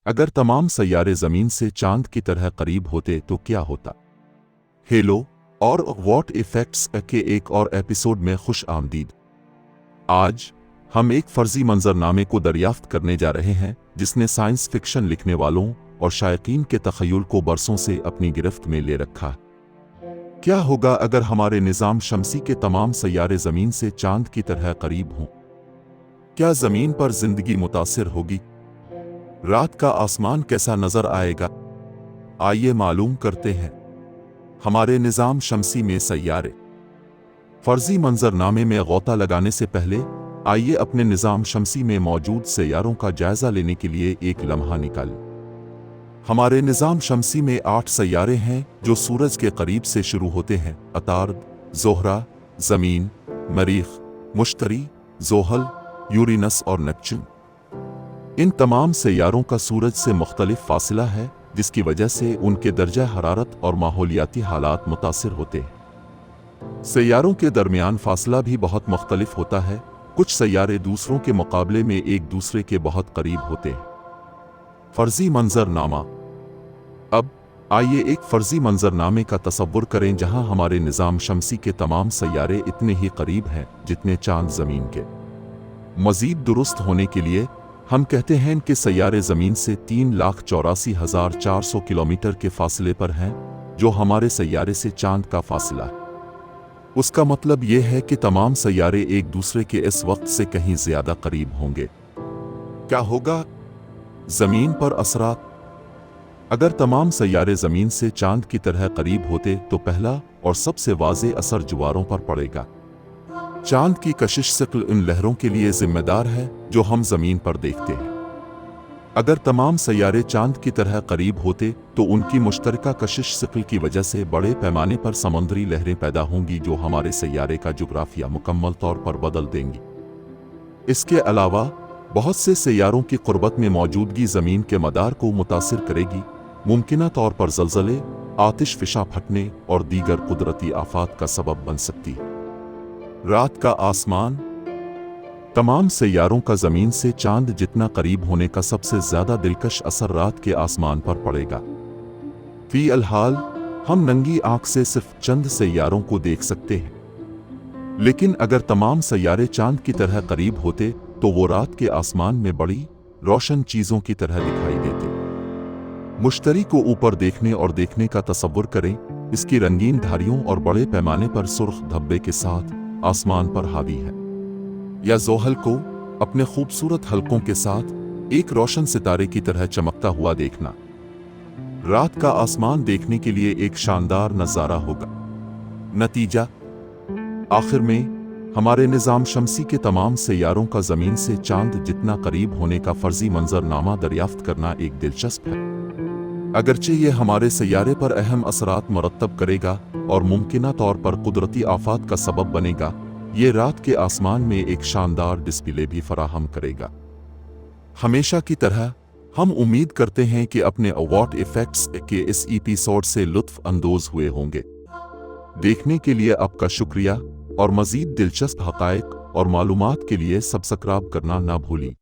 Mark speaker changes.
Speaker 1: अगर तमाम सैयारे ज़मीन से चांद की तरह करीब होते तो क्या होता। हेलो और वॉट इफेक्ट्स के एक और एपिसोड में खुश आमदीद। आज हम एक फर्जी मंजरनामे को दरियाफ्त करने जा रहे हैं जिसने साइंस फिक्शन लिखने वालों और शायकीन के तखय्युल को बरसों से अपनी गिरफ्त में ले रखा है। क्या होगा अगर हमारे निज़ाम शमसी के तमाम सैयारे ज़मीन से चांद की तरह करीब हों? क्या ज़मीन पर जिंदगी मुतासिर होगी? रात का आसमान कैसा नजर आएगा? आइए मालूम करते हैं। हमारे निज़ाम शमसी में सैयारे। फर्जी मंजरनामे में गौता लगाने से पहले आइए अपने निज़ाम शमसी में मौजूद सैयारों का जायजा लेने के लिए एक लम्हा निकालें। हमारे निज़ाम शमसी में 8 सैयारे हैं जो सूरज के करीब से शुरू होते हैं। अतार्द, ज़ोहरा, ज़मीन, मरीख, मुश्तरी, ज़ोहल, यूरेनस और नेपच्यून। इन तमाम सैयारों का सूरज से मुख्तलिफ फासिला है जिसकी वजह से उनके दर्जा हरारत और माहौलियाती हालात मुतासिर होते हैं। सैयारों के दरमियान फासला भी बहुत मुख्तलिफ होता है। कुछ सैयारे दूसरों के मुकाबले में एक दूसरे के बहुत करीब होते हैं। फर्जी मंजरनामा। अब आइए एक फर्जी मंजरनामे का तसव्वुर करें जहां हमारे निज़ाम शमसी के तमाम सैयारे इतने ही करीब हैं जितने चांद ज़मीन के। मज़ीद दुरुस्त होने के लिए हम कहते हैं कि सैयारे ज़मीन से 3,84,400 किलोमीटर के फासले पर हैं, जो हमारे सैयारे से चांद का फासला है। उसका मतलब यह है कि तमाम सैयारे एक दूसरे के इस वक्त से कहीं ज़्यादा करीब होंगे। क्या होगा ज़मीन पर असरात? अगर तमाम सैयारे ज़मीन से चांद की तरह करीब होते तो पहला और सबसे वाज़ेह असर जुवारों पर पड़ेगा। चांद की कशिश सिक्ल इन लहरों के लिए जिम्मेदार है जो हम ज़मीन पर देखते हैं। अगर तमाम सैयारे चांद की तरह करीब होते तो उनकी मुश्तरका कशिश सिक्ल की वजह से बड़े पैमाने पर समुद्री लहरें पैदा होंगी जो हमारे सैयारे का जुग्राफिया मुकम्मल तौर पर बदल देंगी। इसके अलावा बहुत से सैयारों की क़ुर्बत में मौजूदगी ज़मीन के मदार को मुतासिर करेगी, मुमकिना तौर पर ज़लज़ले, आतिश फ़िशा फटने और दीगर कुदरती आफ़ात का सबब बन सकती है। रात का आसमान। तमाम सैयारों का ज़मीन से चांद जितना करीब होने का सबसे ज़्यादा दिलकश असर रात के आसमान पर पड़ेगा। फ़िलहाल हम नंगी आंख से सिर्फ चंद सैयारों को देख सकते हैं, लेकिन अगर तमाम सैयारे चांद की तरह करीब होते तो वो रात के आसमान में बड़ी रोशन चीज़ों की तरह दिखाई देते। मुश्तरी को ऊपर देखने और देखने का तसव्वुर करें। इसकी रंगीन धारियों और बड़े पैमाने पर सुर्ख धब्बे के साथ आसमान पर हावी है। या ज़ोहल को अपने खूबसूरत हल्कों के साथ एक रोशन सितारे की तरह चमकता हुआ देखना रात का आसमान देखने के लिए एक शानदार नज़ारा होगा। नतीजा। आखिर में हमारे निज़ाम शमसी के तमाम सैयारों का ज़मीन से चांद जितना करीब होने का फर्जी मंजरनामा दरियाफ्त करना एक दिलचस्प है। अगरचे ये हमारे सैयारे पर अहम असरात मरतब करेगा और मुमकिना तौर पर कुदरती आफात का सबब बनेगा, ये रात के आसमान में एक शानदार डिस्प्ले भी फराहम करेगा। हमेशा की तरह हम उम्मीद करते हैं कि अपने वॉट इफेक्ट्स के इस एपिसोड से लुत्फ अंदोज हुए होंगे। देखने के लिए आपका शुक्रिया और मज़ीद दिलचस्प हक़ाइक़ और मालूमात के लिए सब्सक्राइब करना ना भूलें।